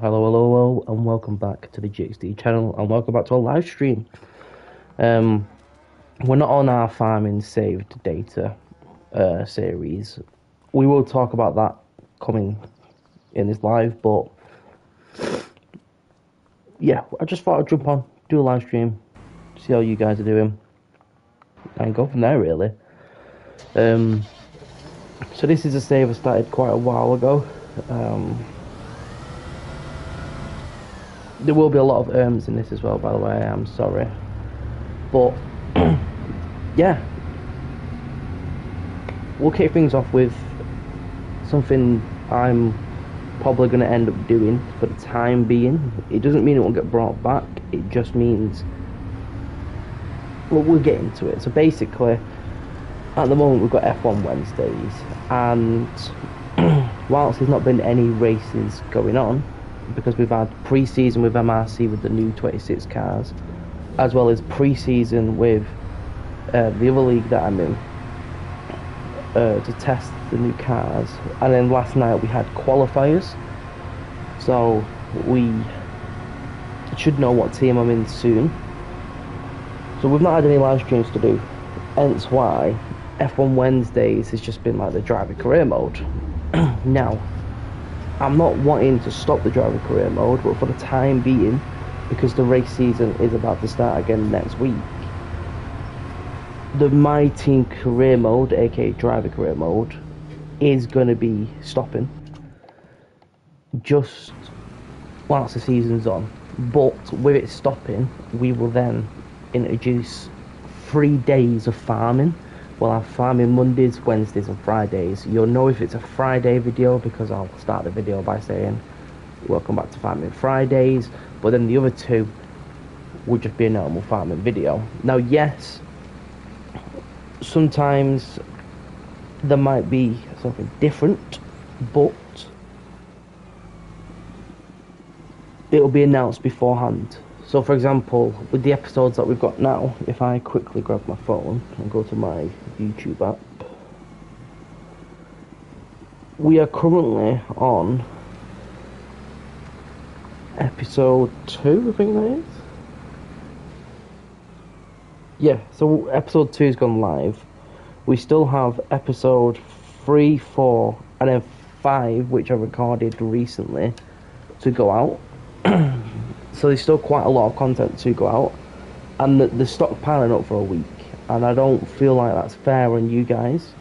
Hello, and welcome back to the GXD channel, and welcome back to our live stream. Um, we're not on our farming saved data series. We will talk about that coming in this live, but yeah, I just thought I'd jump on, do a live stream, see how you guys are doing, and go from there, really. So this is a save I started quite a while ago. There will be a lot of in this as well, by the way, I'm sorry. But, yeah, we'll kick things off with something I'm probably going to end up doing for the time being. It doesn't mean it won't get brought back, it just means, well, we'll get into it. So basically, at the moment we've got F1 Wednesdays, and whilst there's not been any races going on, because we've had pre-season with MRC with the new 26 cars, as well as pre-season with the other league that I'm in, to test the new cars, and then last night we had qualifiers, so we should know what team I'm in soon. So we've not had any live streams to do, hence why F1 Wednesdays has just been like the driver career mode. Now, I'm not wanting to stop the driver career mode, but for the time being, because the race season is about to start again next week, the My Team career mode, aka driver career mode, is going to be stopping just whilst the season's on. But with it stopping, we will then introduce 3 days of farming. We'll have farming Mondays, Wednesdays and Fridays. You'll know if it's a Friday video because I'll start the video by saying welcome back to farming Fridays, but then the other 2 would just be a normal farming video. Now yes, sometimes there might be something different, but it'll be announced beforehand. So for example, with the episodes that we've got now, if I quickly grab my phone and go to my YouTube app, we are currently on episode 2, I think that is. Yeah, so episode 2 has gone live. We still have episode 3, 4, and then 5, which I recorded recently, to go out. So there's still quite a lot of content to go out, and the stockpiling up for a week, and I don't feel like that's fair on you guys,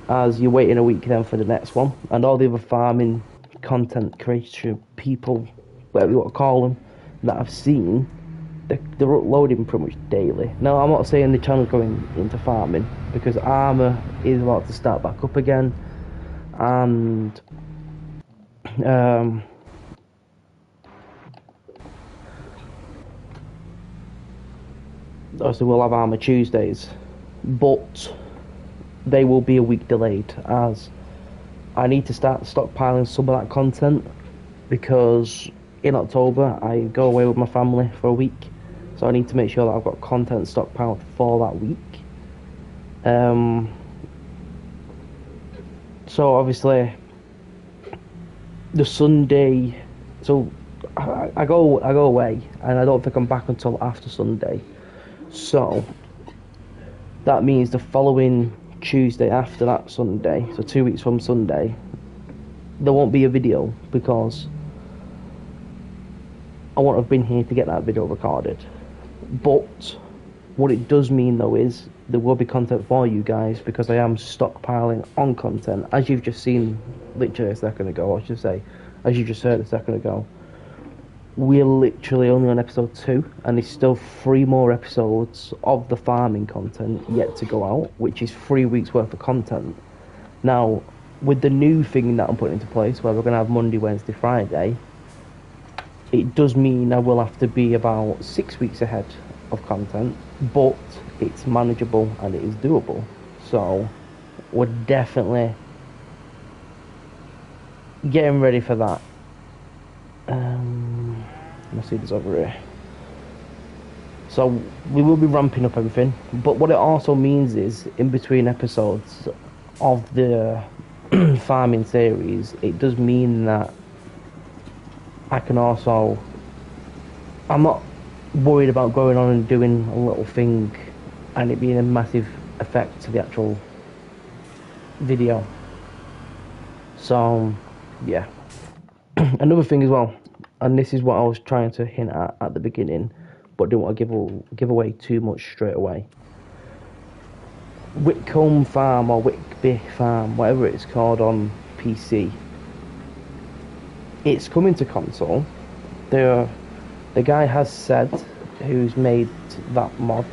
as you're waiting a week then for the next one, and all the other farming content creator people, whatever you want to call them, that I've seen, they're uploading pretty much daily. Now I'm not saying the channel's going into farming, because Armour is about to start back up again, and obviously we'll have Armour Tuesdays, but they will be a week delayed, as I need to start stockpiling some of that content, because in October I go away with my family for a week, so I need to make sure that I've got content stockpiled for that week. So obviously the Sunday, so I go away, and I don't think I'm back until after Sunday. So that means the following Tuesday after that Sunday, so 2 weeks from Sunday, there won't be a video, because I won't have been here to get that video recorded. But what it does mean though is there will be content for you guys, because I am stockpiling on content, as you've just seen literally a second ago, I should say, as you just heard a second ago. We're literally only on episode 2, and there's still 3 more episodes of the farming content yet to go out, which is 3 weeks worth of content. Now, with the new thing that I'm putting into place, where we're going to have Monday, Wednesday, Friday, it does mean I will have to be about 6 weeks ahead of content, but it's manageable and it is doable. So, we're definitely getting ready for that. Let's see this over here. So we will be ramping up everything, but what it also means is, in between episodes of the farming series, it does mean that I can also, I'm not worried about going on and doing a little thing and it being a massive effect to the actual video. So yeah. Another thing as well, and this is what I was trying to hint at the beginning, but didn't want to give away too much straight away. Whitcomb Farm or Whitby Farm, whatever it's called on PC, it's coming to console. The guy has said, who's made that mod,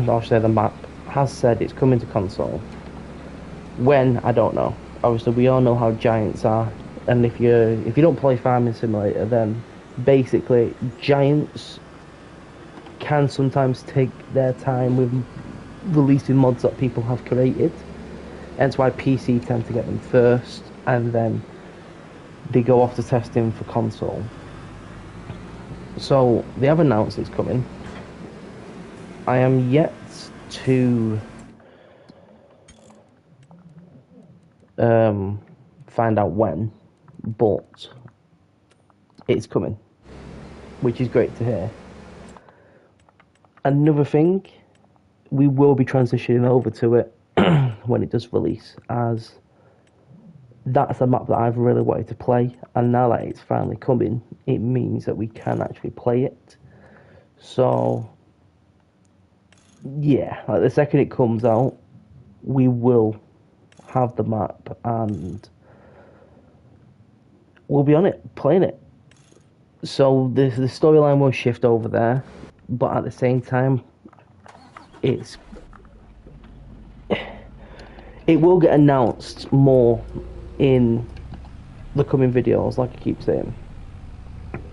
or say the map, has said it's coming to console. When, I don't know. Obviously, we all know how giants are, and if you don't play Farming Simulator, then basically giants can sometimes take their time with releasing mods that people have created. Hence why PC tend to get them first, and then they go off to testing for console. So they have announced it's coming. I am yet to find out when, but it's coming, which is great to hear. Another thing, we will be transitioning over to it when it does release, as that's a map that I've really wanted to play, and now that it's finally coming, it means that we can actually play it. So yeah, like the second it comes out, we will have the map and we'll be on it, playing it. So the storyline will shift over there, but at the same time, it will get announced more in the coming videos, like I keep saying.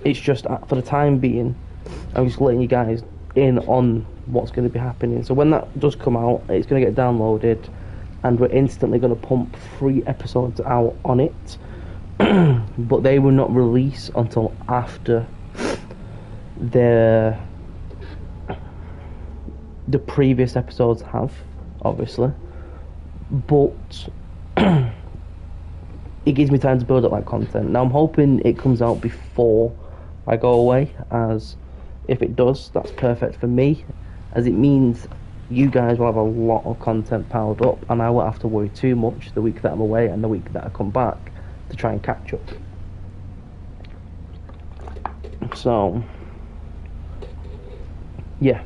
It's just, for the time being, I'm just letting you guys in on what's going to be happening. So when that does come out, it's going to get downloaded, and we're instantly going to pump 3 episodes out on it. But they will not release until after the previous episodes have, obviously. But it gives me time to build up that content. Now I'm hoping it comes out before I go away, as if it does, that's perfect for me, as it means you guys will have a lot of content piled up, and I won't have to worry too much the week that I'm away and the week that I come back to try and catch up. So yeah.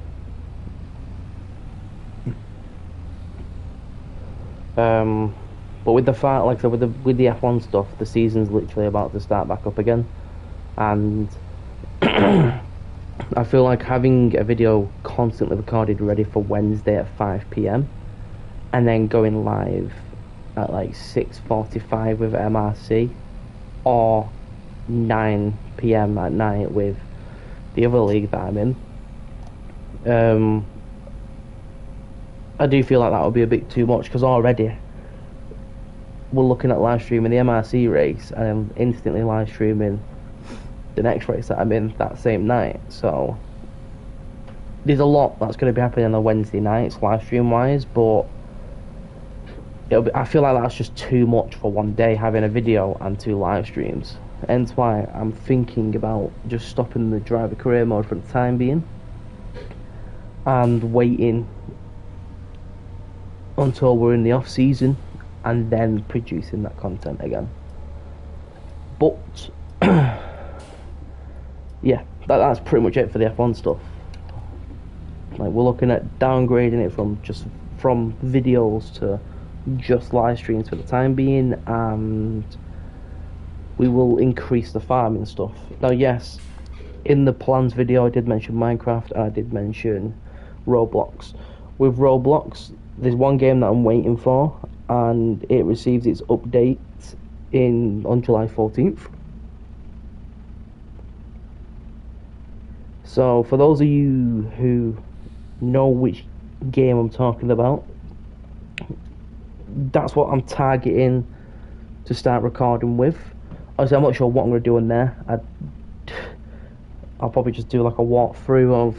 But with the fact, like I said, with the F1 stuff, the season's literally about to start back up again, and I feel like having a video constantly recorded ready for Wednesday at 5 PM and then going live at like 6:45 with MRC or 9 PM at night with the other league that I'm in, I do feel like that would be a bit too much, because already we're looking at live streaming the MRC race and then instantly live streaming the next race that I'm in that same night. So there's a lot that's going to be happening on Wednesday nights live stream wise, but I feel like that's just too much for one day, having a video and 2 live streams. Hence why I'm thinking about just stopping the driver career mode for the time being and waiting until we're in the off season and then producing that content again. But yeah, that's pretty much it for the F1 stuff. Like, we're looking at downgrading it from videos to just live streams for the time being, and we will increase the farming stuff. Now yes, in the plans video I did mention Minecraft and I did mention Roblox. With Roblox, there's one game that I'm waiting for, and it receives its update on July 14th. So for those of you who know which game I'm talking about, that's what I'm targeting to start recording with. Obviously, I'm not sure what I'm going to do in there. I'll probably just do like a walkthrough of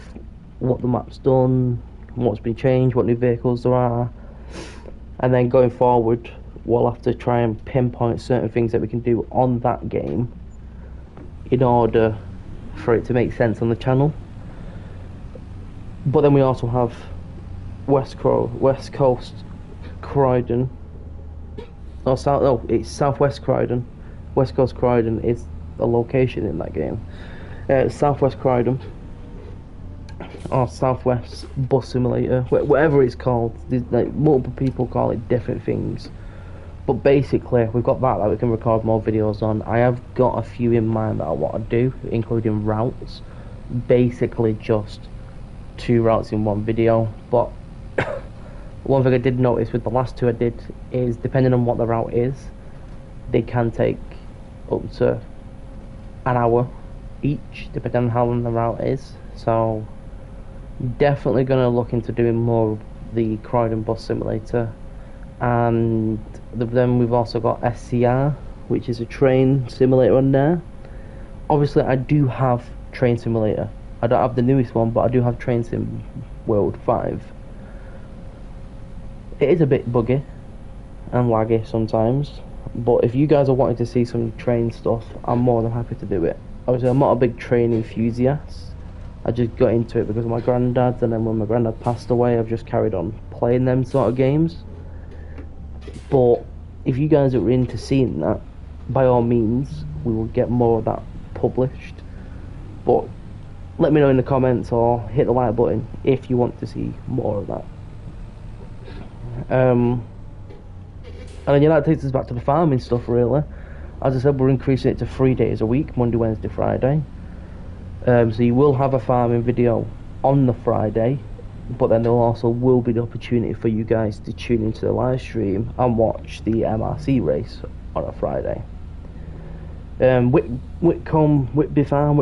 what the map's done, what's been changed, what new vehicles there are, and then going forward we'll have to try and pinpoint certain things that we can do on that game in order for it to make sense on the channel. But then we also have West Coast Croydon, or South. No, it's Southwest Croydon. West Coast Croydon is a location in that game. Southwest Croydon, or Southwest Bus Simulator, whatever it's called. There's, like, multiple people call it different things. But basically, we've got that we can record more videos on. I have got a few in mind that I want to do, including routes. Basically, just 2 routes in one video. But one thing I did notice with the last 2 I did is, depending on what the route is, they can take up to an hour each, depending on how long the route is. So, definitely going to look into doing more of the Croydon Bus Simulator. And then we've also got SCR, which is a train simulator on there. Obviously, I do have Train Simulator. I don't have the newest one, but I do have Train Sim World 5. It is a bit buggy and laggy sometimes, but if you guys are wanting to see some train stuff, I'm more than happy to do it. Obviously, I'm not a big train enthusiast. I just got into it because of my granddad, and then when my granddad passed away, I've just carried on playing them sort of games. But if you guys are into seeing that, by all means, we will get more of that published. But let me know in the comments, or hit the like button if you want to see more of that. And then, yeah, that takes us back to the farming stuff, really. As I said, we're increasing it to 3 days a week, Monday, Wednesday, Friday. So you will have a farming video on the Friday, but then there also will be the opportunity for you guys to tune into the live stream and watch the MRC race on a Friday. Whitby Farm,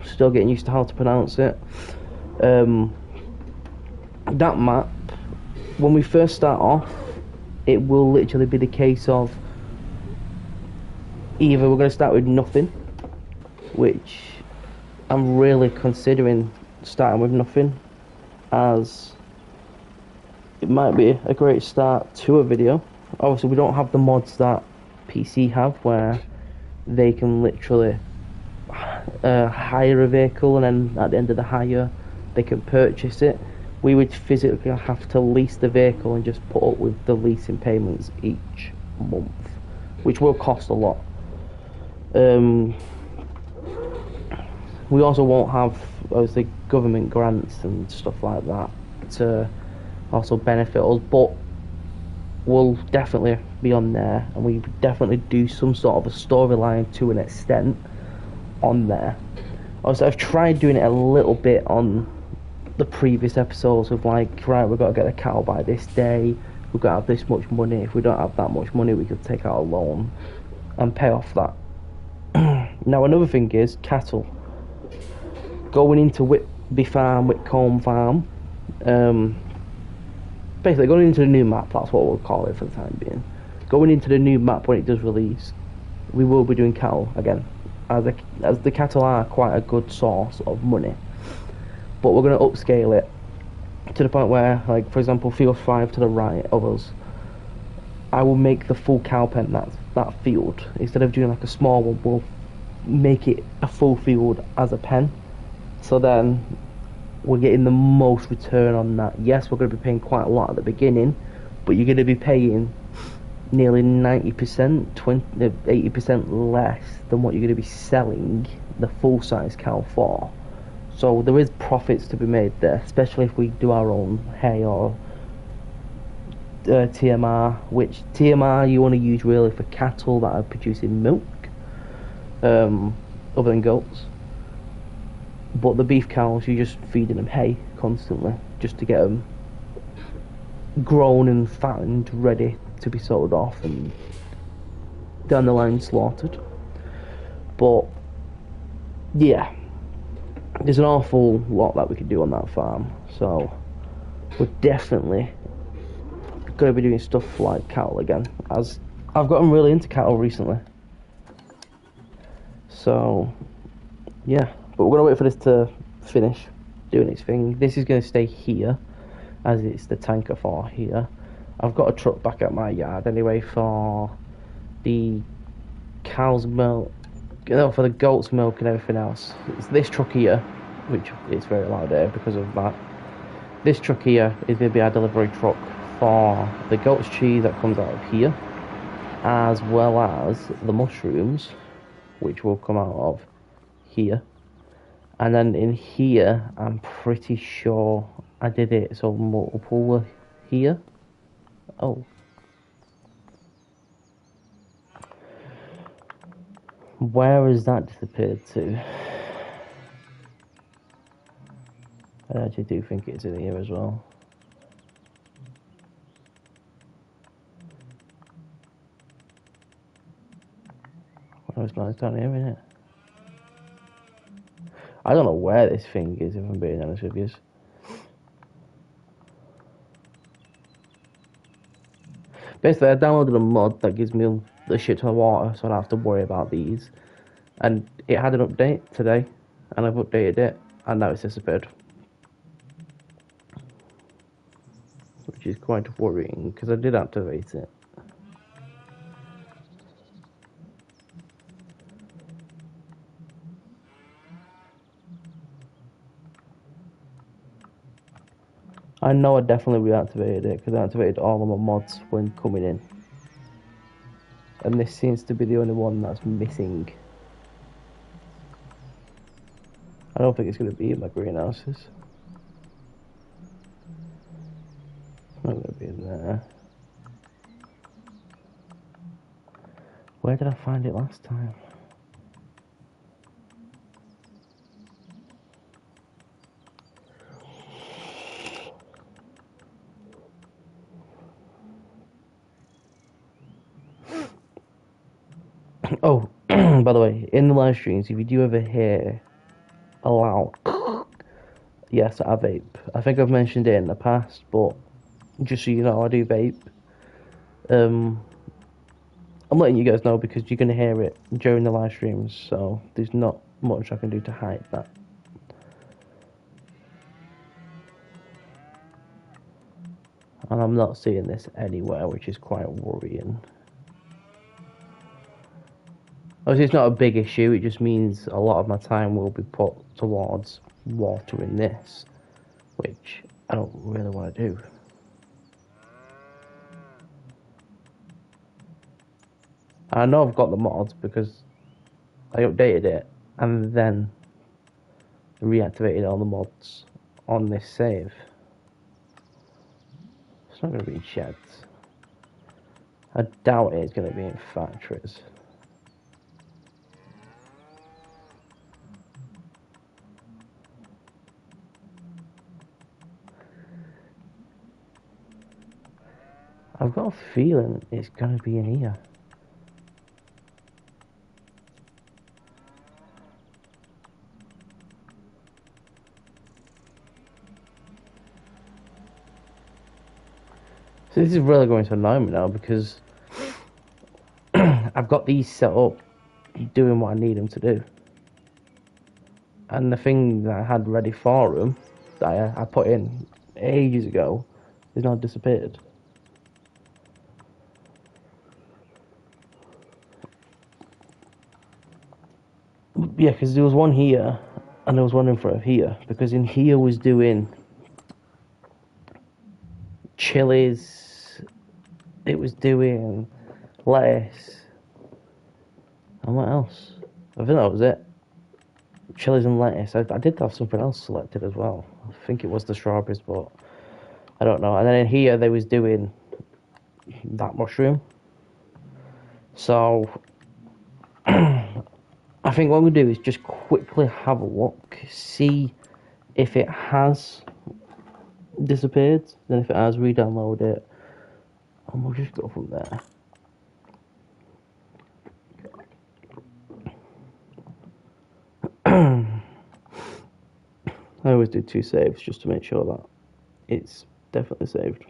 still getting used to how to pronounce it. That map, when we first start off, it will literally be the case of either we're going to start with nothing, which I'm really considering starting with nothing, as it might be a great start to a video. Obviously, we don't have the mods that PC have, where they can literally hire a vehicle, and then at the end of the hire they can purchase it. We would physically have to lease the vehicle and just put up with the leasing payments each month, which will cost a lot. We also won't have, obviously, government grants and stuff like that to also benefit us, but we'll definitely be on there, and we definitely do some sort of a storyline to an extent on there. Also, I've tried doing it a little bit on the previous episodes of, like, right, we've got to get a cattle by this day, we've got to have this much money. If we don't have that much money, we could take out a loan and pay off that. Now, another thing is cattle. Going into Whitcomb Farm, basically going into the new map, that's what we'll call it for the time being. Going into the new map when it does release, we will be doing cattle again, as the cattle are quite a good source of money. But we're going to upscale it to the point where, like, for example, field 5 to the right of us, I will make the full cow pen that field. Instead of doing like a small one, we'll make it a full field as a pen. So then we're getting the most return on that. Yes, we're going to be paying quite a lot at the beginning, but you're going to be paying nearly 90%, 80% less than what you're going to be selling the full-size cow for. So there is profits to be made there, especially if we do our own hay or TMR, which TMR you want to use really for cattle that are producing milk, other than goats. But the beef cows, you're just feeding them hay constantly, just to get them grown and fattened, ready to be sold off and down the line slaughtered. But yeah, there's an awful lot that we could do on that farm, so we're definitely going to be doing stuff like cattle again, as I've gotten really into cattle recently. So yeah, but we're going to wait for this to finish doing its thing. This is going to stay here, as it's the tanker for here. I've got a truck back at my yard anyway for the cow's milk, you know, for the goat's milk and everything else. It's this truck here, which is very loud there because of that. This truck here is going to be our delivery truck for the goat's cheese that comes out of here, as well as the mushrooms, which will come out of here. And then in here, I'm pretty sure I did it so multiple were here. Oh. Where has that disappeared to? I actually do think it's in here as well. Oh, it's nice down here, isn't it? I don't know where this thing is, if I'm being honest with you. Basically, I downloaded a mod that gives me the shit ton of water, so I don't have to worry about these. And it had an update today, and I've updated it, and now it's disappeared. Which is quite worrying, because I did activate it. I know I definitely reactivated it, because I activated all of my mods when coming in. And this seems to be the only one that's missing. I don't think it's going to be in my greenhouses. It's not going to be in there. Where did I find it last time? Oh, by the way, in the live streams, if you do ever hear a loud yes, I vape. I think I've mentioned it in the past, but just so you know, I do vape. I'm letting you guys know because you're going to hear it during the live streams, so there's not much I can do to hide that. And I'm not seeing this anywhere, which is quite worrying. Obviously, it's not a big issue, it just means a lot of my time will be put towards watering this, which I don't really want to do. I know I've got the mods because I updated it and then reactivated all the mods on this save. It's not going to be in sheds. I doubt it's going to be in factories. I've got a feeling it's going to be in here. So this is really going to annoy me now because I've got these set up doing what I need them to do. And the thing that I had ready for them, that I put in ages ago, is now disappeared. Yeah, because there was one here, and there was one in front of here, because in here was doing chilies, it was doing lettuce, and what else? I think that was it. Chilies and lettuce. I did have something else selected as well. I think it was the strawberries, but I don't know. And then in here they was doing that mushroom. So I think what I'm going to do is just quickly have a look, see if it has disappeared, then if it has, re-download it, and we'll just go from there. I always do 2 saves just to make sure that it's definitely saved.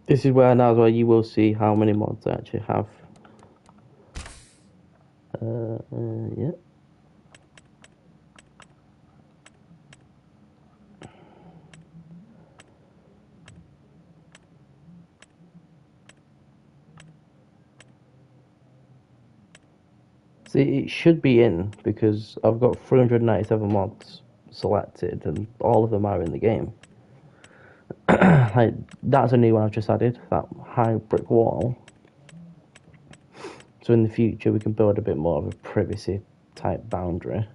This is where now as well you will see how many mods I actually have. Yeah. See, it should be in because I've got 397 mods selected and all of them are in the game. Like, that's a new one I've just added, that high brick wall. So in the future we can build a bit more of a privacy type boundary.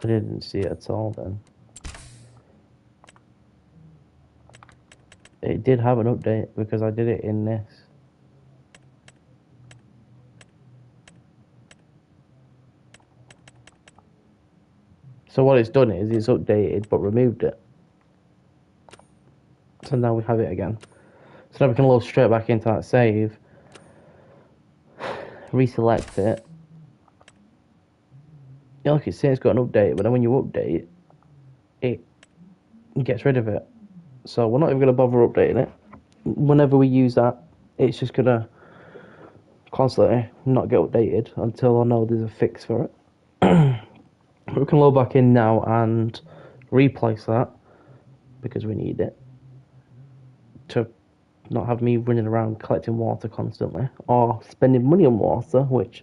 I didn't see it at all then. It did have an update because I did it in this. So what it's done is it's updated but removed it. So now we have it again. So now we can load straight back into that save, reselect it. Yeah, look, it's saying it's got an update, but then when you update, it gets rid of it. So we're not even going to bother updating it. Whenever we use that, it's just going to constantly not get updated until I know there's a fix for it. We can load back in now and replace that because we need it to not have me running around collecting water constantly or spending money on water, which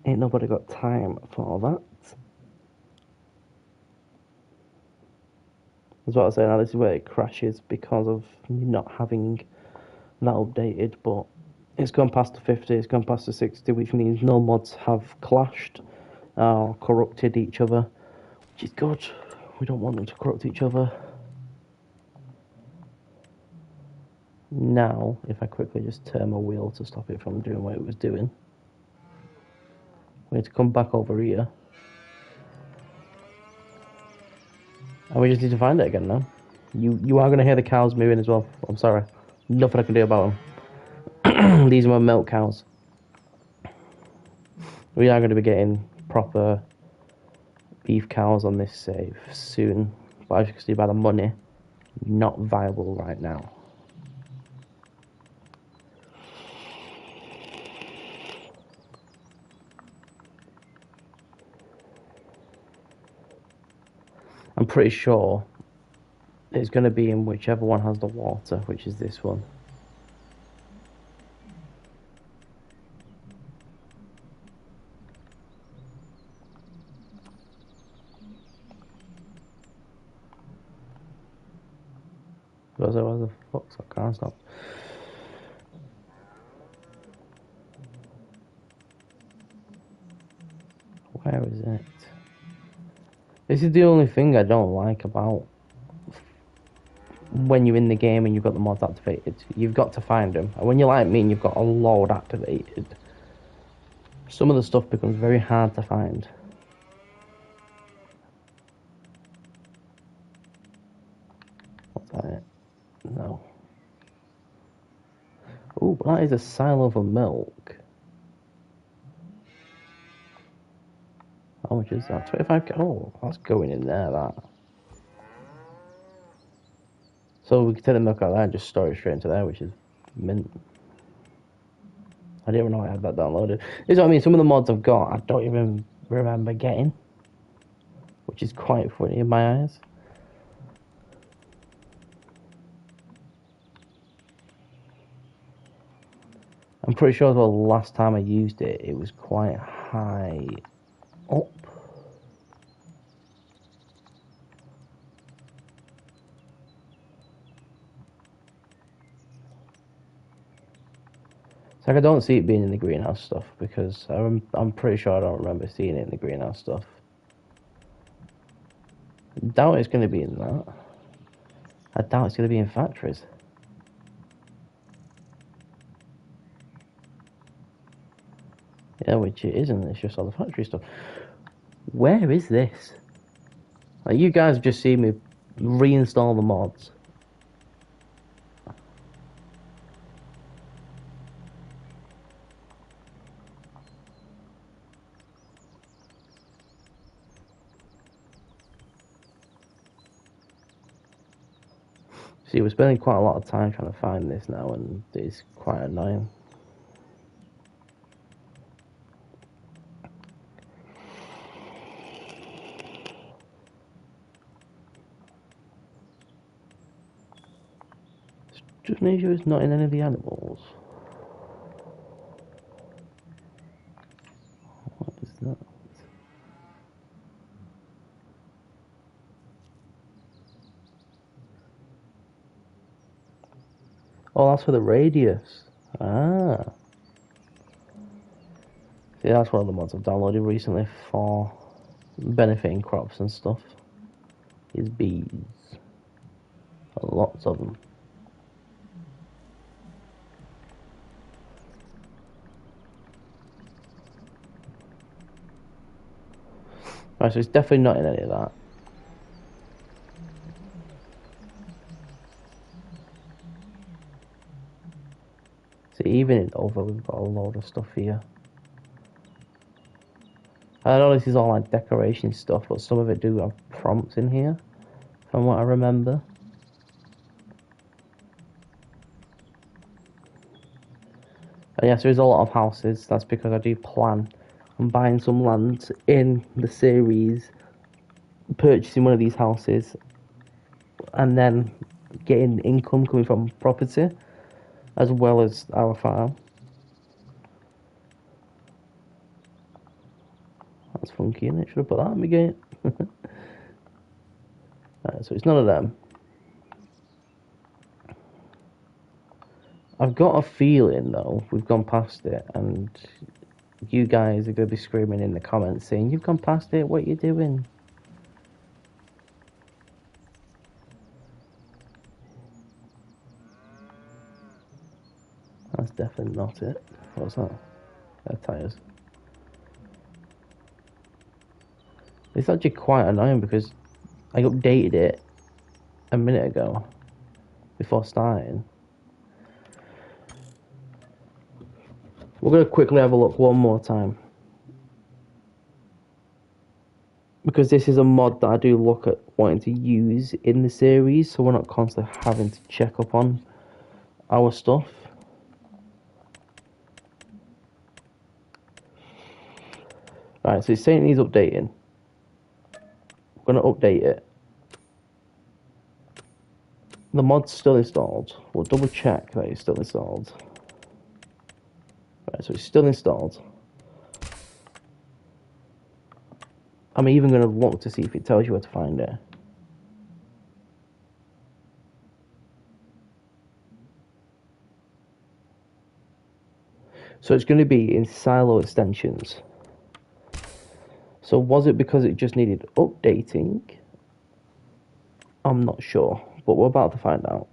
ain't nobody got time for that. That's what I was saying. Now this is where it crashes because of me not having that updated, but it's gone past the 50, it's gone past the 60, which means no mods have clashed or corrupted each other, which is good. We don't want them to corrupt each other. Now, if I quickly just turn my wheel to stop it from doing what it was doing, we need to come back over here. And we just need to find it again now. You are going to hear the cows moving as well. I'm sorry. Nothing I can do about them. These are my milk cows. We are going to be getting proper beef cows on this save soon. But as you can see by the money, not viable right now. I'm pretty sure it's going to be in whichever one has the water, which is this one. Where the fuck's that car stop? Where is it? This is the only thing I don't like about when you're in the game and you've got the mods activated. You've got to find them. And when you're like me and you've got a load activated, some of the stuff becomes very hard to find. What's that? No. Oh, that is a silo of milk. How much is that? 25k? Oh, that's going in there, that. So we can take the milk out of there and just store it straight into there, which is mint. I didn't even know I had that downloaded. This is what I mean, some of the mods I've got, I don't even remember getting. Which is quite funny in my eyes. I'm pretty sure as well, the last time I used it, it was quite high up. It's like I don't see it being in the greenhouse stuff because I'm pretty sure I don't remember seeing it in the greenhouse stuff. I doubt it's going to be in that. I doubt it's going to be in factories. Yeah, which it isn't. It's just all the factory stuff. Where is this? Like, you guys have just seen me reinstall the mods. See, we're spending quite a lot of time trying to find this now, and it's quite annoying. Just make sure it's not in any of the animals. What is that? Oh, that's for the radius. Ah. See, that's one of the mods I've downloaded recently for benefiting crops and stuff. Is bees. Lots of them. Right, so it's definitely not in any of that. See, even in over, we've got a load of stuff here. I know this is all like decoration stuff, but some of it do have prompts in here, from what I remember. And yes, there is a lot of houses. That's because I do plan on buying some land in the series, purchasing one of these houses, and then getting income coming from property, as well as our farm. That's funky, isn't it? Should have put that in the gate. Right, so it's none of them. I've got a feeling, though, we've gone past it, and you guys are going to be screaming in the comments saying, "You've gone past it, what are you doing?" That's definitely not it. What's that? They're tyres. It's actually quite annoying because I updated it a minute ago before starting. We're going to quickly have a look one more time, because this is a mod that I do look at wanting to use in the series, so we're not constantly having to check up on our stuff. Right, so it's saying it needs updating. We're going to update it. The mod's still installed. We'll double check that it's still installed. Right, so it's still installed. I'm even going to look to see if it tells you where to find it. So it's going to be in silo extensions. So was it because it just needed updating? I'm not sure, but we're about to find out.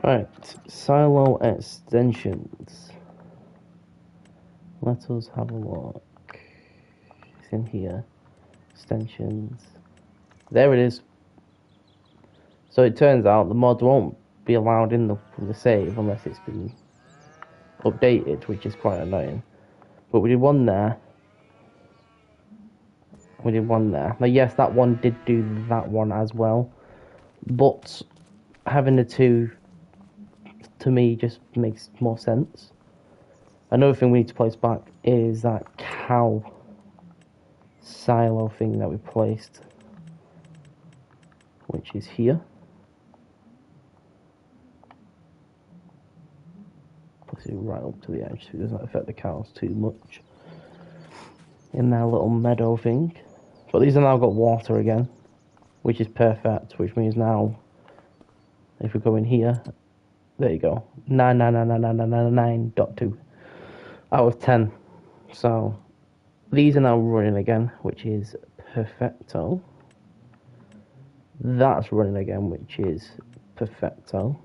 Right, silo extensions. Let us have a look. It's in here. Extensions. There it is. So it turns out the mod won't be allowed in the save unless it's been updated, which is quite annoying. But we did one there. We did one there. Now, yes, that one did do that one as well, but having the two, to me, just makes more sense. Another thing we need to place back is that cow silo thing that we placed, which is here. Place it right up to the edge so it doesn't affect the cows too much in their little meadow thing. But these have now got water again, which is perfect, which means now if we go in here, there you go, 9999999.2 out of 10. So these are now running again, which is perfecto. That's running again, which is perfecto.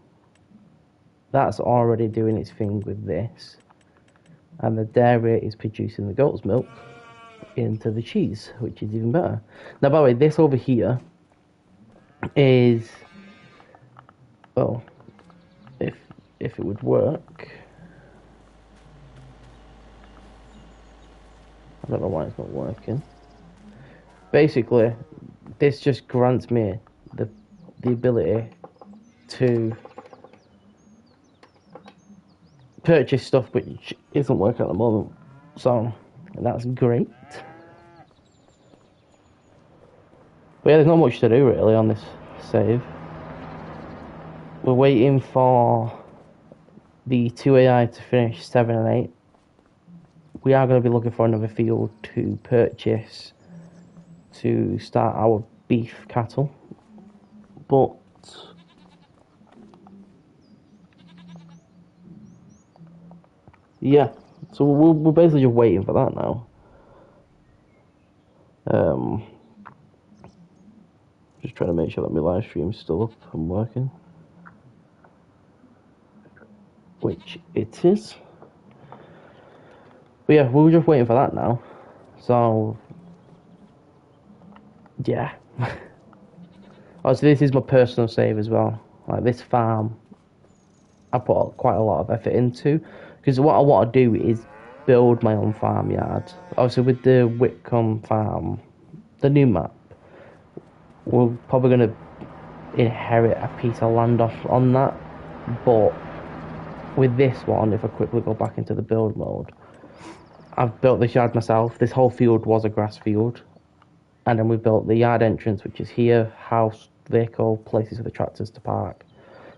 That's already doing its thing with this. And the dairy is producing the goat's milk into the cheese, which is even better. Now, by the way, this over here is, well, if it would work, I don't know why it's not working. Basically, this just grants me the ability to purchase stuff which isn't working at the moment, so that's great. But yeah, there's not much to do really on this save. We're waiting for the 2 AI to finish 7 and 8. We are going to be looking for another field to purchase to start our beef cattle, but yeah, so we're basically just waiting for that now. Just trying to make sure that my live stream's still up and working, which it is. But yeah, we're just waiting for that now. So yeah. Also, this is my personal save as well. Like this farm, I put quite a lot of effort into, because what I want to do is build my own farmyard. Obviously, with the Whitcomb farm, the new map, we're probably going to inherit a piece of land off on that. But with this one, if I quickly go back into the build mode, I've built this yard myself. This whole field was a grass field. And then we built the yard entrance, which is here, house, vehicle, places for the tractors to park.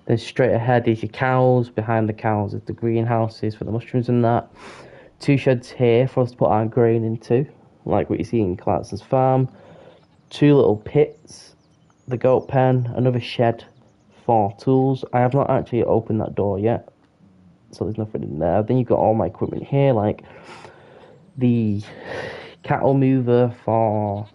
Then straight ahead is your cows. Behind the cows is the greenhouses for the mushrooms and that. 2 sheds here for us to put our grain into, like what you see in Clarkson's farm. 2 little pits, the goat pen, another shed for tools. I have not actually opened that door yet, so there's nothing in there. Then you've got all my equipment here, like the cattle mover for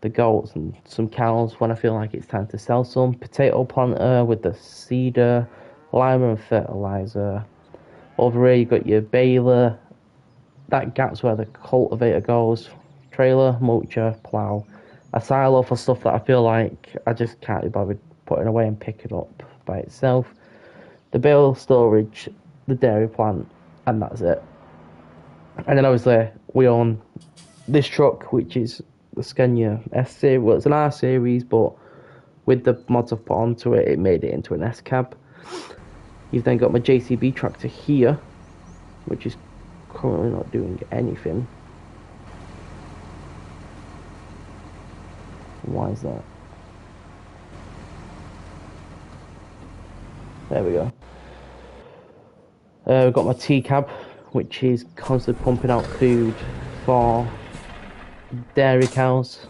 the goats and some cows when I feel like it's time to sell some. Potato planter with the seeder, lima and fertilizer. Over here you've got your baler. That gap's where the cultivator goes. Trailer, mulcher, plough. A silo for stuff that I feel like I just can't be bothered putting away and picking up by itself. The bale storage, the dairy plant, and that's it. And then obviously we own this truck, which is the Scania S series. Well, it's an R series, but with the mods I've put onto it, it made it into an S cab. You've then got my JCB tractor here, which is currently not doing anything. Why is that? There we go. We've got my T cab, which is constantly pumping out food for dairy cows.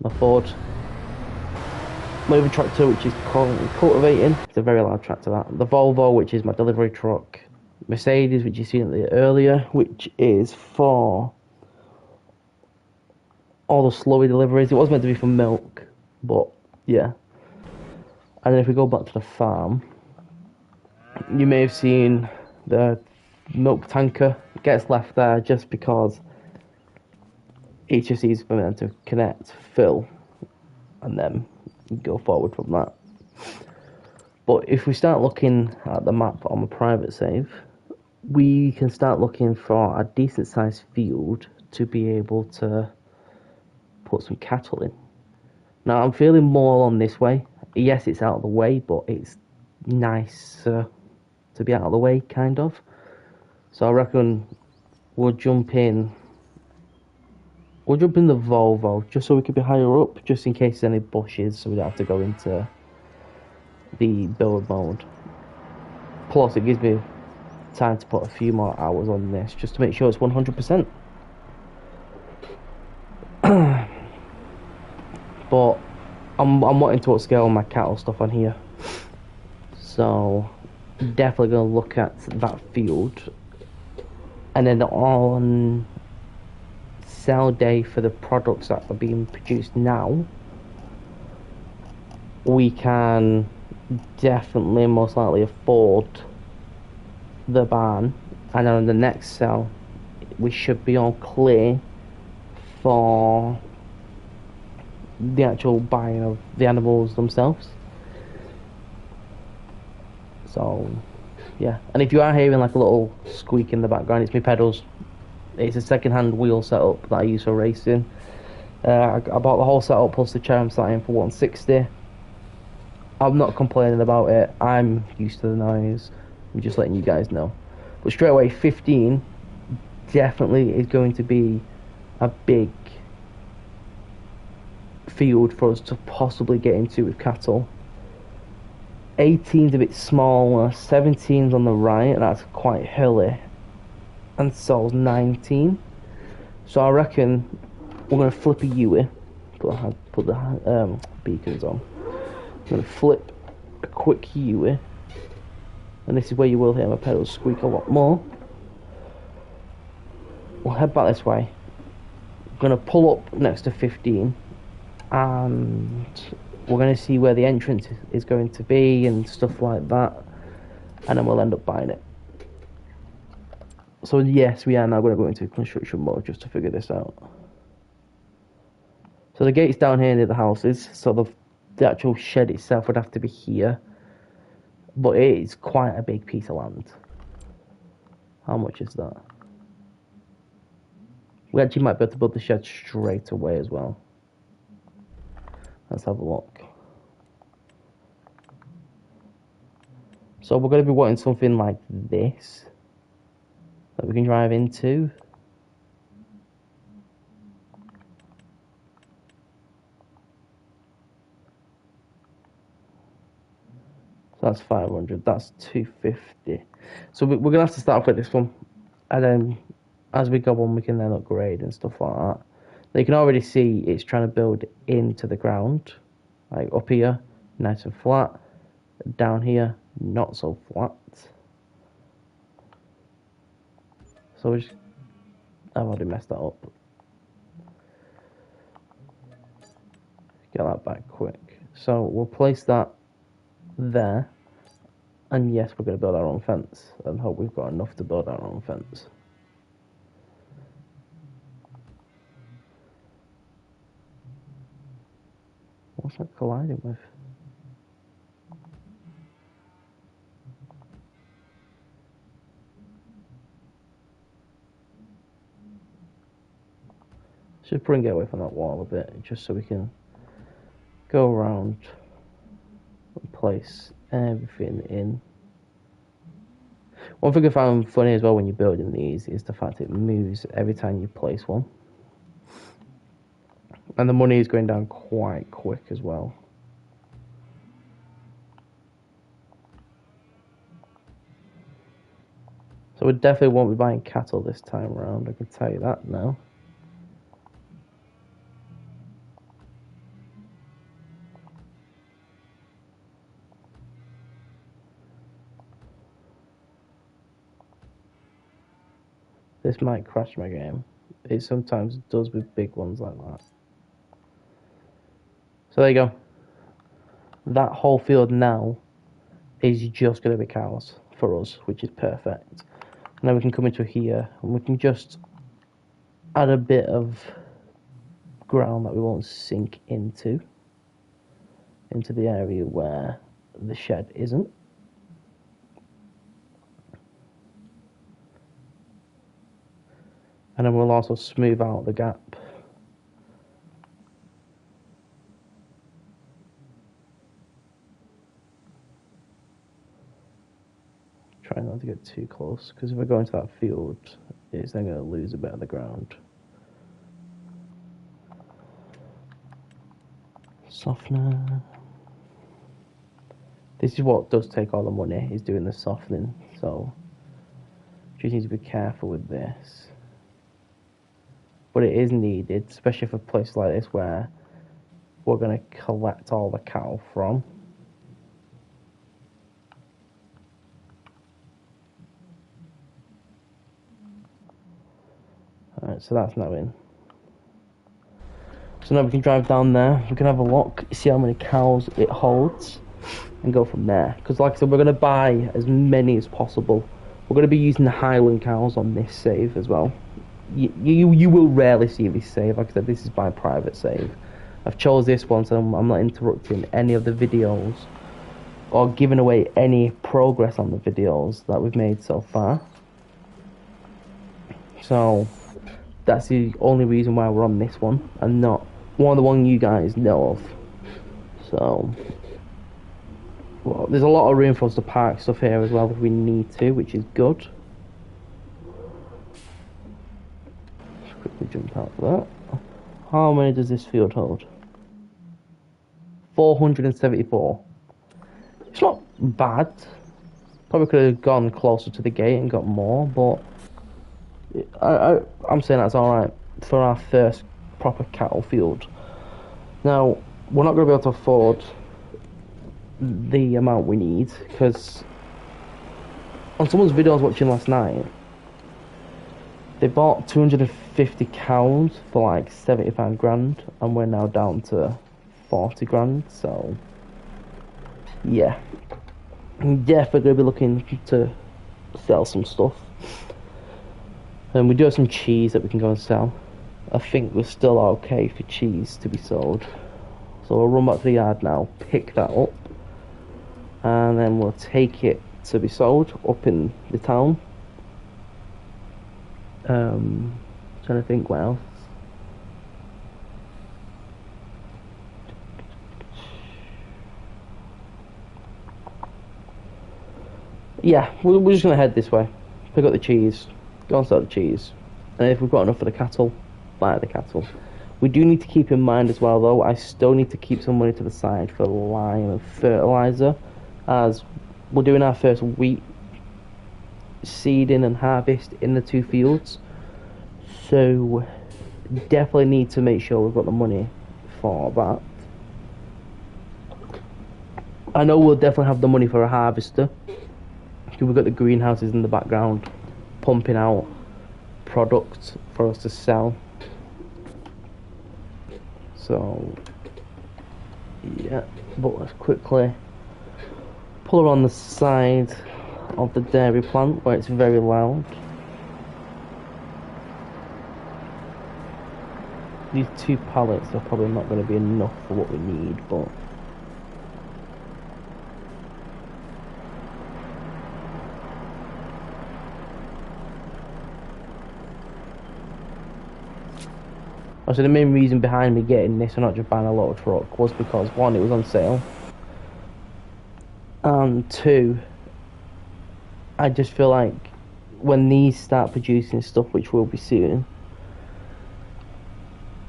My Ford moving tractor, which is currently cultivating. It's a very loud tractor, that. The Volvo, which is my delivery truck. Mercedes, which you seen earlier, which is for all the slowy deliveries. It was meant to be for milk, but yeah. And then if we go back to the farm, you may have seen the milk tanker gets left there just because it's just easy for them to connect, fill, and then go forward from that. But if we start looking at the map on my private save, we can start looking for a decent sized field to be able to put some cattle in. Now I'm feeling more on this way. Yes, it's out of the way, but it's nice to be out of the way, kind of. So I reckon we'll jump in the Volvo, just so we could be higher up, just in case there's any bushes, so we don't have to go into the build mode. Plus, it gives me time to put a few more hours on this, just to make sure it's 100%. But I'm wanting to upscale my cattle stuff on here, so definitely going to look at that field. And then on sell day for the products that are being produced now, we can definitely most likely afford the barn, and then on the next cell we should be all clear for the actual buying of the animals themselves. So yeah, and if you are hearing like a little squeak in the background, it's my pedals. It's a second-hand wheel setup that I use for racing. I bought the whole setup plus the chair I'm sat in for 160. I'm not complaining about it. I'm used to the noise. I'm just letting you guys know. But straight away, 15 definitely is going to be a big field for us to possibly get into with cattle. 18's a bit smaller, 17's on the right, and that's quite hilly, and so's 19. So I reckon we're going to flip a Ewe, put the beacons on. I'm going to flip a quick Ewe, and this is where you will hear my pedals squeak a lot more. We'll head back this way. I'm going to pull up next to 15, and we're going to see where the entrance is going to be and stuff like that, and then we'll end up buying it. So yes, we are now going to go into construction mode just to figure this out. So the gate's down here near the houses, so the actual shed itself would have to be here, but it is quite a big piece of land. How much is that? We actually might be able to build the shed straight away as well. Let's have a look. So we're going to be wanting something like this that we can drive into. So that's 500, that's 250. So we're going to have to start off with this one, and then as we go on we can then upgrade and stuff like that. Now you can already see it's trying to build into the ground, like up here nice and flat, down here not so flat. So I've already messed that up. Get that back quick. So we'll place that there, and yes, we're going to build our own fence and hope we've got enough to build our own fence. What's that colliding with? Should bring it away from that wall a bit, just so we can go around and place everything in. One thing I found funny as well when you're building these is the fact it moves every time you place one. And the money is going down quite quick as well. So we definitely won't be buying cattle this time around, I can tell you that now. This might crash my game. It sometimes does with big ones like that. So there you go. That whole field now is just going to be cows for us, which is perfect. Now we can come into here and we can just add a bit of ground that we won't sink into the area where the shed isn't. And then we'll also smooth out the gap. Try not to get too close, because if I go into that field, it's then going to lose a bit of the ground. Softener. This is what does take all the money, is doing the softening, so just need to be careful with this. But it is needed, especially for a place like this where we're going to collect all the cattle from. Alright, so that's now in. So now we can drive down there, we can have a look, see how many cows it holds. and go from there. Because like I said, we're going to buy as many as possible. We're going to be using the Highland cows on this save as well. You will rarely see this save. Like I said, this is my private save. I've chose this one, so I'm not interrupting any of the videos or giving away any progress on the videos that we've made so far. So that's the only reason why we're on this one and not one of the ones you guys know of. So well, there's a lot of room for us to park stuff here as well if we need to, which is good. Let's quickly jump out of that. How many does this field hold? 474. It's not bad. Probably could have gone closer to the gate and got more, but I'm saying that's alright for our first proper cattle field. Now, we're not going to be able to afford the amount we need, because on someone's video I was watching last night, they bought 250 cows for like 75 grand, and we're now down to 40 grand, so yeah. I'm definitely going to be looking to sell some stuff. And we do have some cheese that we can go and sell. I think we're still okay for cheese to be sold. So we'll run back to the yard now, pick that up, and then we'll take it to be sold up in the town. Trying to think what else. Yeah, we're just going to head this way, pick up the cheese, go and sell the cheese, and if we've got enough for the cattle, buy the cattle. We do need to keep in mind as well though, I still need to keep some money to the side for lime and fertiliser, as we're doing our first wheat seeding and harvest in the two fields, so definitely need to make sure we've got the money for that. I know we'll definitely have the money for a harvester. We've got the greenhouses in the background pumping out products for us to sell. So yeah, but let's quickly pull around the side of the dairy plant where it's very loud. These 2 pallets are probably not going to be enough for what we need, but so the main reason behind me getting this and not just buying a lot of truck was because 1, it was on sale, and 2, I just feel like when these start producing stuff, which will be soon,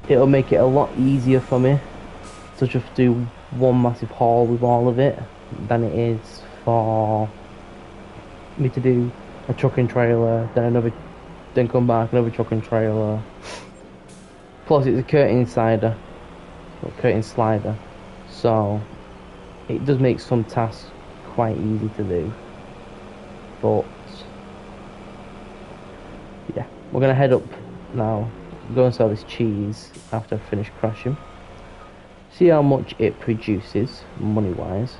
it'll make it a lot easier for me to just do one massive haul with all of it than it is for me to do a trucking trailer, then come back, another trucking trailer. Plus it's a curtain slider, so it does make some tasks quite easy to do. But yeah, we're gonna head up now, go and sell this cheese after I finish crushing, see how much it produces money wise,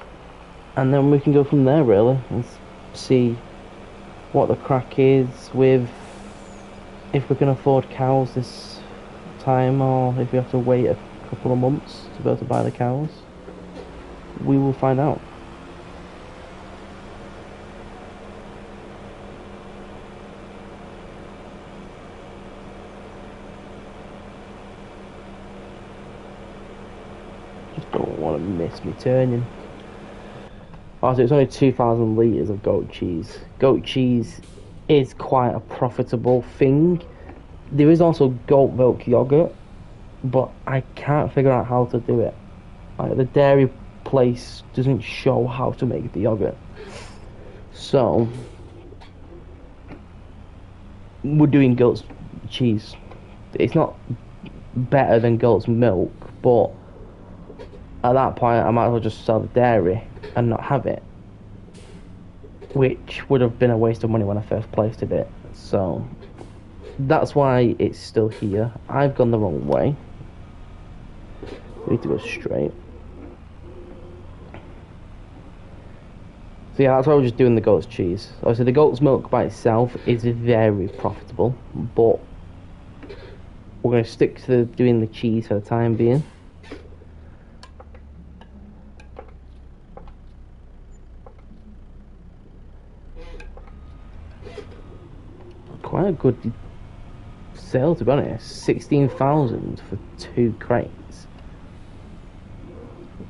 and then we can go from there really and see what the crack is with, if we can afford cows this time, or if we have to wait a couple of months to be able to buy the cows. We will find out. Just don't want to miss me turning. Also, it's only 2,000 litres of goat cheese. Goat cheese is quite a profitable thing. There is also goat milk yogurt, but I can't figure out how to do it. Like, the dairy place doesn't show how to make the yogurt. So we're doing goat's cheese. It's not better than goat's milk, but at that point I might as well just sell the dairy and not have it, which would have been a waste of money when I first placed it. So that's why it's still here. I've gone the wrong way. We need to go straight. So yeah, that's why we're just doing the goat's cheese. Obviously the goat's milk by itself is very profitable, but we're going to stick to doing the cheese for the time being. Quite a good sale, to be honest. 16,000 for 2 crates.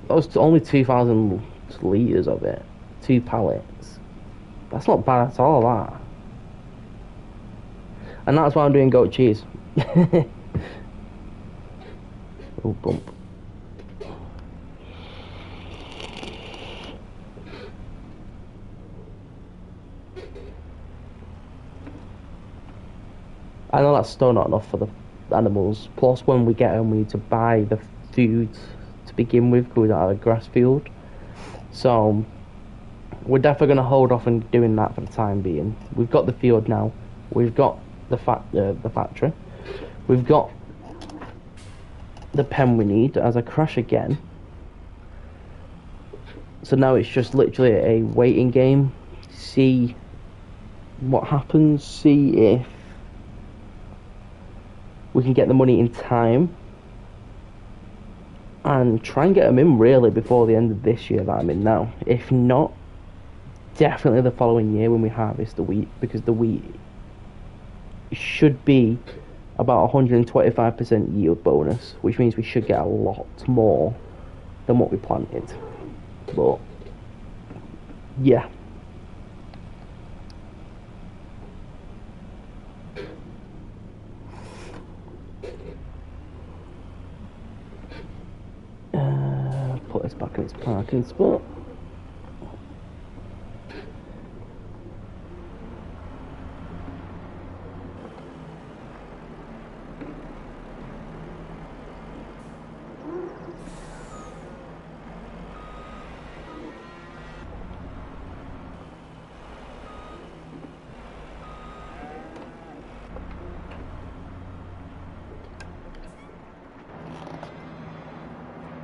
That was only 2,000 litres of it. 2 pallets. That's not bad at all, that. And that's why I'm doing goat cheese. Oh, bump. I know that's still not enough for the animals. Plus, when we get them, we need to buy the food to begin with, because we don't have a grass field. So, we're definitely going to hold off on doing that for the time being. We've got the field now. We've got the factory. We've got the pen we need. As I crash again. So now it's just literally a waiting game. See what happens. See if we can get the money in time and try and get them in really before the end of this year that I'm in now. If not, definitely the following year when we harvest the wheat, because the wheat should be about 125% yield bonus, which means we should get a lot more than what we planted. But yeah. Put this back in its parking spot.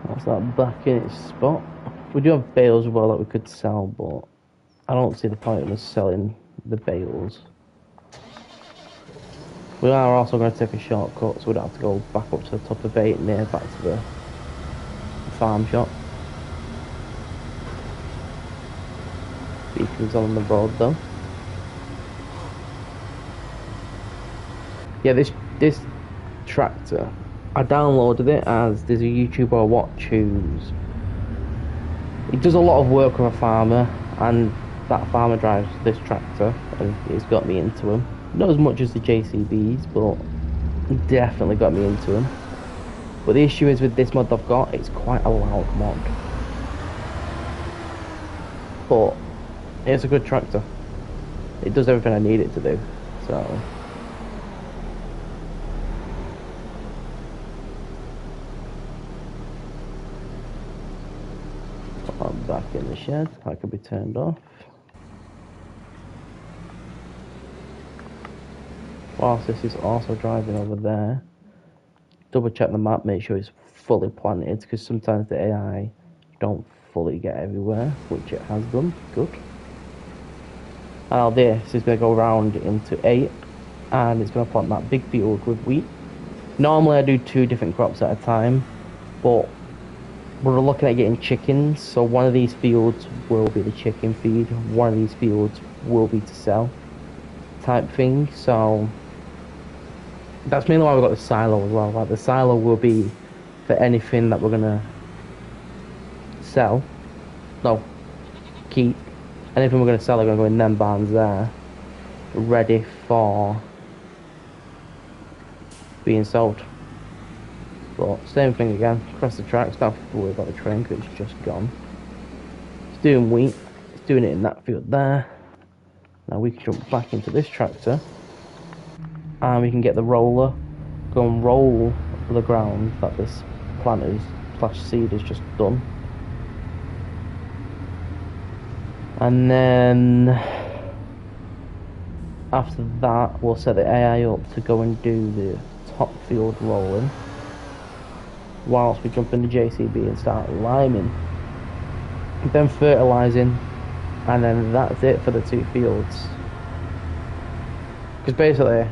That's that back in its spot. We do have bales as well that we could sell, but I don't see the point of us selling the bales. We are also going to take a shortcut, so we don't have to go back up to the top of 8 near back to the farm shop. Beacons on the road though. Yeah, this tractor, I downloaded it as there's a YouTuber I watch he does a lot of work with a farmer, and that farmer drives this tractor, and it's got me into him. Not as much as the JCBs, but definitely got me into him. But the issue is with this mod I've got, it's quite a loud mod. But it's a good tractor. It does everything I need it to do, so. I'm back in the shed, that can be turned off. Whilst this is also driving over there, double check the map, make sure it's fully planted, because sometimes the AI don't fully get everywhere, which it has done. Good. Now this is going to go around into 8, and it's going to plant that big field with wheat. Normally I do 2 different crops at a time, but we're looking at getting chickens, so one of these fields will be the chicken feed, one of these fields will be to sell type thing. So that's mainly why we've got the silo as well. Like, the silo will be for anything that we're gonna sell, no, keep. Anything we're gonna sell are gonna go in them barns there, ready for being sold. But same thing again, across the tracks, don't have to worry about the train because it's just gone. It's doing wheat, it's doing it in that field there. Now we can jump back into this tractor, and we can get the roller, go and roll the ground that this planters / seed has just done. And then after that we'll set the AI up to go and do the top field rolling, whilst we jump into JCB and start liming, then fertilising, and then that's it for the 2 fields. Because basically,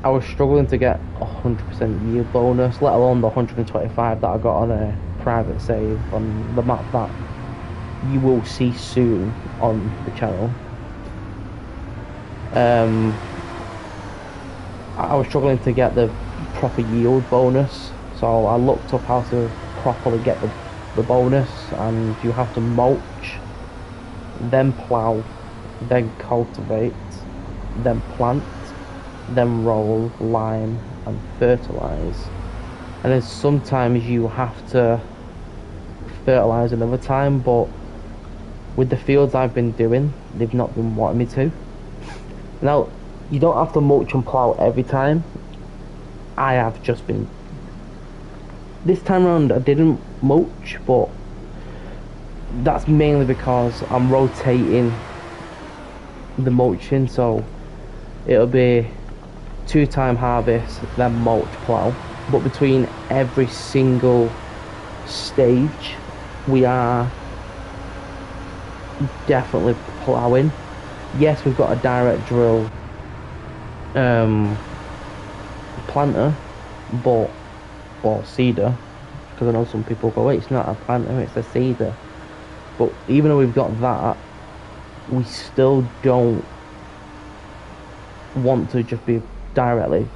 I was struggling to get 100% yield bonus, let alone the 125 that I got on a private save on the map that you will see soon on the channel. I was struggling to get the proper yield bonus, so I looked up how to properly get the bonus, and you have to mulch, then plough, then cultivate, then plant, then roll, lime, and fertilise. And then sometimes you have to fertilise another time, but with the fields I've been doing, they've not been wanting me to. Now, you don't have to mulch and plough every time. I have just been... This time around I didn't mulch, but that's mainly because I'm rotating the mulching, so it'll be 2-time harvest, then mulch, plough. But between every single stage, we are definitely ploughing. Yes, we've got a direct drill planter, but, or seeder, because I know some people go, wait, it's not a planter, it's a seeder. But even though we've got that, we still don't want to just be directly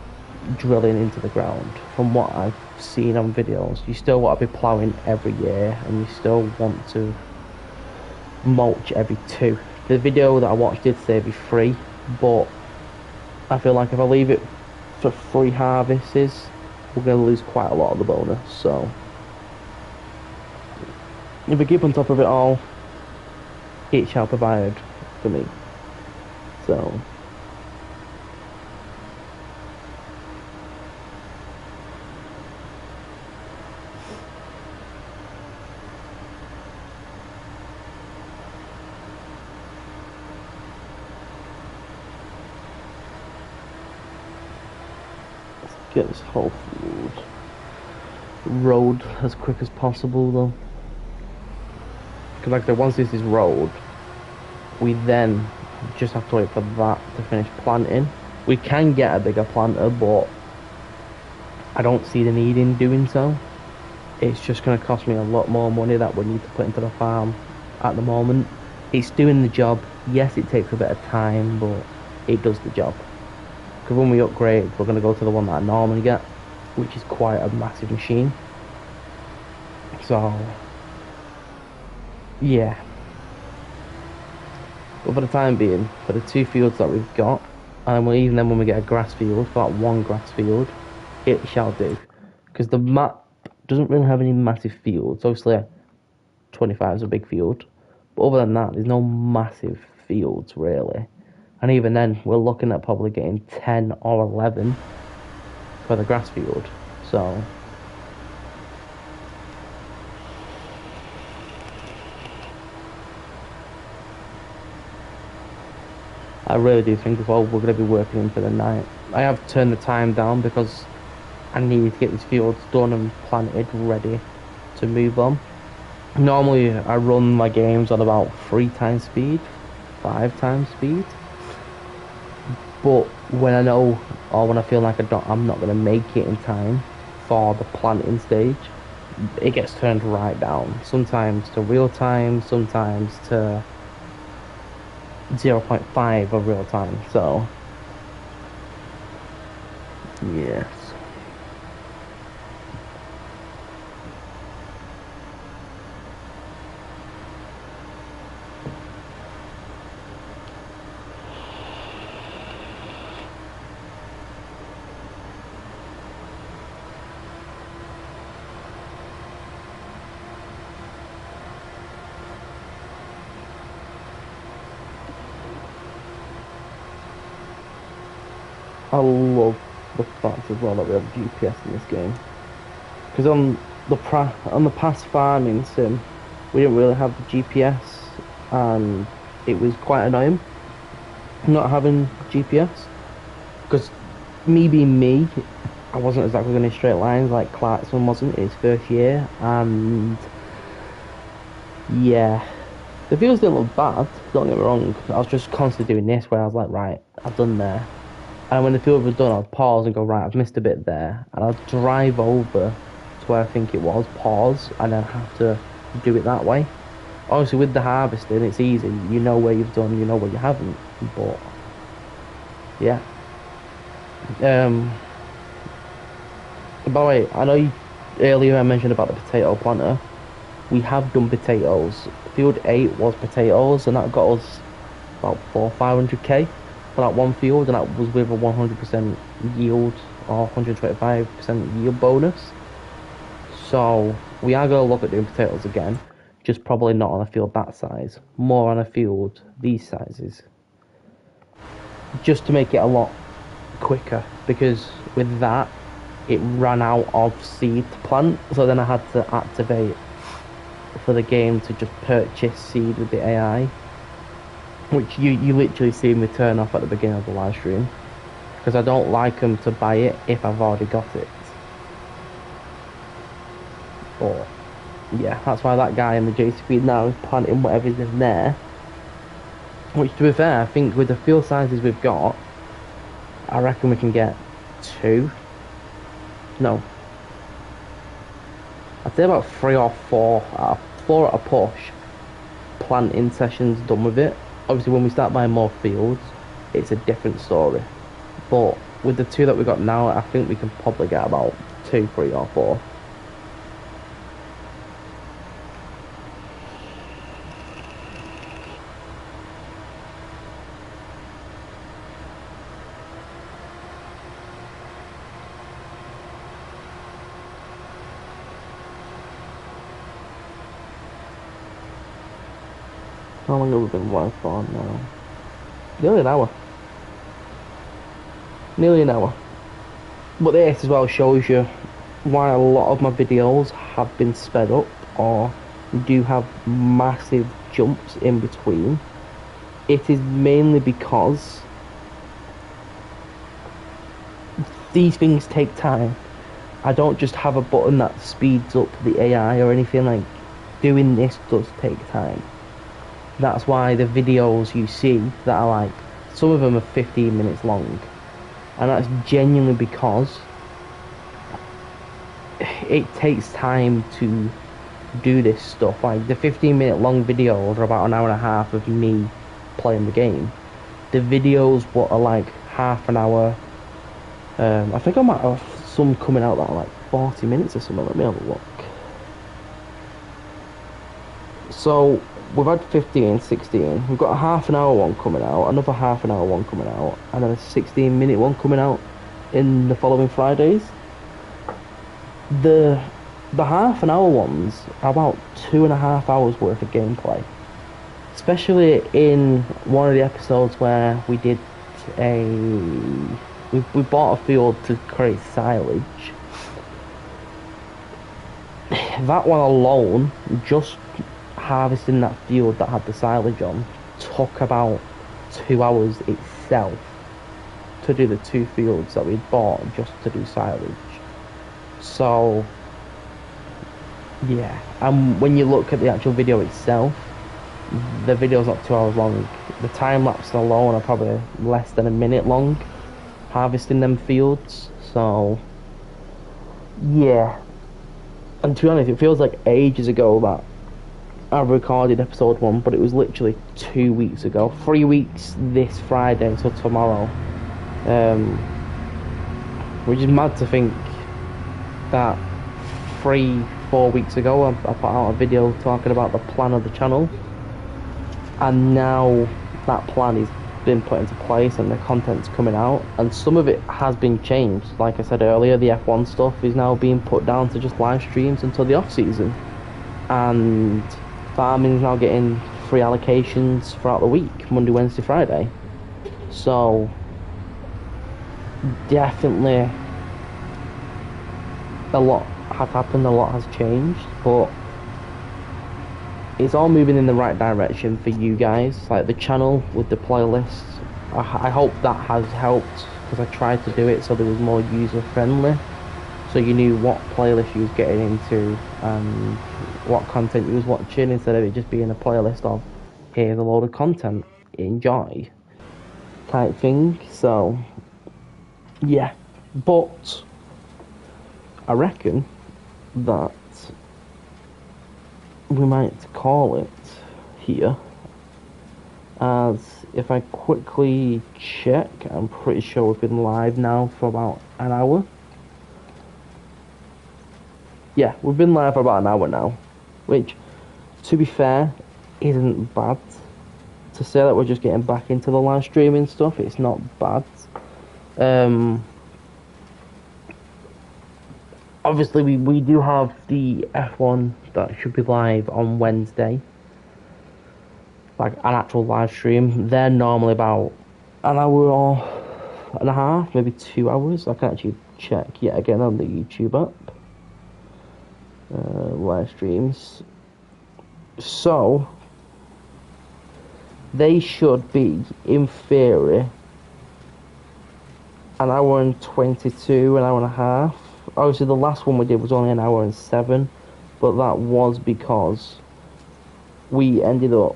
drilling into the ground. From what I've seen on videos, you still want to be ploughing every year, and you still want to mulch every 2. The video that I watched did say every 3, but I feel like if I leave it for 3 harvests, we're going to lose quite a lot of the bonus. So if we keep on top of it all, it shall provide for me. So let's get this whole road as quick as possible though. Because like I said, once this is rolled, we then just have to wait for that to finish planting. We can get a bigger planter, but I don't see the need in doing so. It's just going to cost me a lot more money that we need to put into the farm at the moment. It's doing the job. Yes, it takes a bit of time, but it does the job. Because when we upgrade, we're going to go to the one that I normally get, which is quite a massive machine. So yeah, but for the time being, for the 2 fields that we've got, and even then when we get a grass field, for that 1 grass field, it shall do. Because the map doesn't really have any massive fields. Obviously 25 is a big field, but other than that, there's no massive fields really. And even then, we're looking at probably getting 10 or 11 for the grass field. So I really do think as well we're going to be working into the night. I have turned the time down because I need to get these fields done and planted, ready to move on. Normally I run my games on about 3 times speed, 5 times speed. But when I know, or when I feel like I'm not going to make it in time for the planting stage, it gets turned right down. Sometimes to real time, sometimes to 0.5 of real time. So yes. I love the fact as well that we have GPS in this game, because on the past farming sim we didn't really have the GPS, and it was quite annoying not having GPS, because me being me, I wasn't exactly going in straight lines like Clarkson wasn't in his first year, and yeah, The fields didn't look bad, don't get me wrong. I was just constantly doing this where I was like, right, I've done there. And when the field was done, I'd pause and go, right, I've missed a bit there. And I'd drive over to where I think it was, pause, and then have to do it that way. Obviously, with the harvesting, it's easy. You know where you've done, you know where you haven't. But, yeah. By the way, I know earlier I mentioned about the potato planter. We have done potatoes. Field 8 was potatoes, and that got us about 500k for that one field, and that was with a 100% yield or 125% yield bonus. So we are going to look at doing potatoes again, just probably not on a field that size, more on a field these sizes, just to make it a lot quicker, because with that it ran out of seed to plant, so then I had to activate for the game to just purchase seed with the AI, which you literally see me turn off at the beginning of the live stream, because I don't like them to buy it if I've already got it. But yeah, that's why that guy in the JCB now is planting whatever's in there, which, to be fair, I think with the field sizes we've got, I reckon we can get 2, no, I'd say about 3 or 4 at a push planting sessions done with it. Obviously when we start buying more fields, it's a different story, but with the 2 that we got now, I think we can probably get about 2, 3 or 4. How long have we been live for now? Nearly an hour. Nearly an hour. But this as well shows you why a lot of my videos have been sped up or do have massive jumps in between. It is mainly because these things take time. I don't just have a button that speeds up the AI or anything. Like, doing this does take time. That's why the videos you see that are like, some of them are 15 minutes long, and that's genuinely because it takes time to do this stuff. Like, the 15-minute long videos are about an hour and a half of me playing the game. The videos what are like half an hour, I think I might have some coming out that are like 40 minutes or something. Let me have a look. So we've had 15, 16, we've got a half an hour one coming out, another half an hour one coming out, and then a 16-minute one coming out in the following Fridays. The half an hour ones are about 2.5 hours worth of gameplay, especially in one of the episodes where we did we bought a field to create silage. That one alone, just harvesting that field that had the silage on, took about 2 hours itself to do the 2 fields that we'd bought just to do silage. So yeah, and when you look at the actual video itself, the video's not 2 hours long. The time lapse alone are probably less than a minute long, harvesting them fields. So yeah, and to be honest, it feels like ages ago that I recorded episode 1, but it was literally 2 weeks ago. 3 weeks this Friday, so tomorrow. Which is mad to think that 3-4 weeks ago I put out a video talking about the plan of the channel, and now that plan has been put into place and the content's coming out, and some of it has been changed. Like I said earlier, the F1 stuff is now being put down to just live streams until the off season, and farming is now getting free allocations throughout the week, Monday, Wednesday, Friday. So definitely a lot has happened, a lot has changed, but it's all moving in the right direction for you guys. Like the channel with the playlists, I hope that has helped, because I tried to do it so there was more user friendly, so you knew what playlist you was getting into and what content you was watching, instead of it just being a playlist of here's a load of content, enjoy, type thing. So, yeah, but I reckon that we might call it here, as if I quickly check, I'm pretty sure we've been live now for about an hour. Yeah, we've been live for about an hour now, which, to be fair, isn't bad. To say that we're just getting back into the live streaming stuff, it's not bad. Obviously, we do have the F1 that should be live on Wednesday, like an actual live stream. They're normally about an hour and a half, maybe 2 hours. I can actually check yet again on the YouTube app. Live streams. So they should be, in theory, an hour and 22, an hour and a half. Obviously, the last one we did was only an hour and 7, but that was because we ended up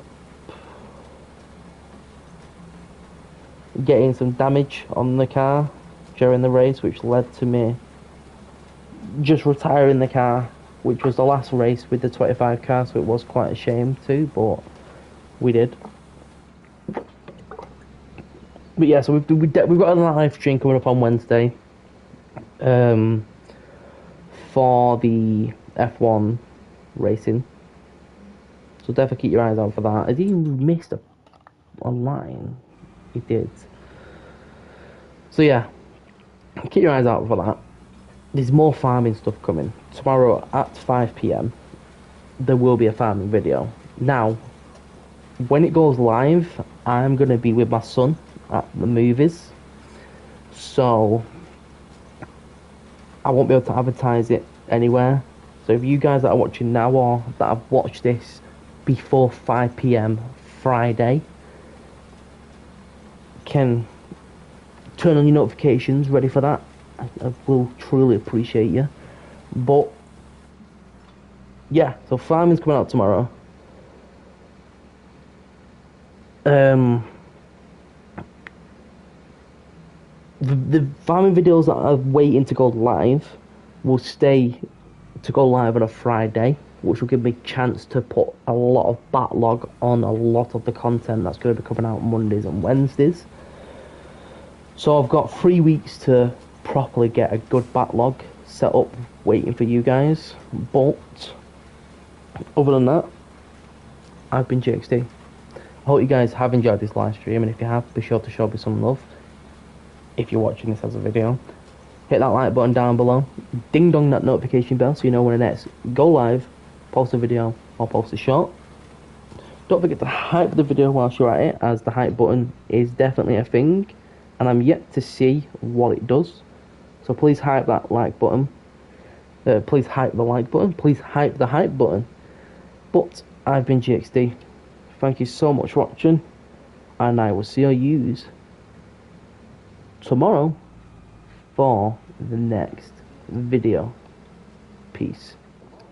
getting some damage on the car during the race, which led to me just retiring the car, which was the last race with the 25 car, so it was quite a shame too, but we did. But yeah, so we've got a live stream coming up on Wednesday for the F1 racing, so definitely keep your eyes out for that. Has he missed online? He did. So yeah, keep your eyes out for that. There's more farming stuff coming. Tomorrow at 5 PM, there will be a farming video. Now, when it goes live, I'm going to be with my son at the movies, so I won't be able to advertise it anywhere. So if you guys that are watching now, or that have watched this before 5 PM Friday, can turn on your notifications, ready for that. I will truly appreciate you. But yeah, so farming's coming out tomorrow. The farming videos that are waiting to go live will stay to go live on a Friday, which will give me a chance to put a lot of backlog on a lot of the content that's going to be coming out Mondays and Wednesdays. So I've got 3 weeks to properly get a good backlog set up waiting for you guys. But other than that, I've been GXD. I hope you guys have enjoyed this live stream, and if you have, be sure to show me some love. If you're watching this as a video, hit that like button down below, ding dong that notification bell so you know when the next go live, post a video or post a short. Don't forget to hype the video whilst you're at it, as the hype button is definitely a thing, and I'm yet to see what it does. So please hype that like button. Please hype the like button. Please hype the hype button. But I've been GXD. Thank you so much for watching, and I will see you tomorrow for the next video. Peace.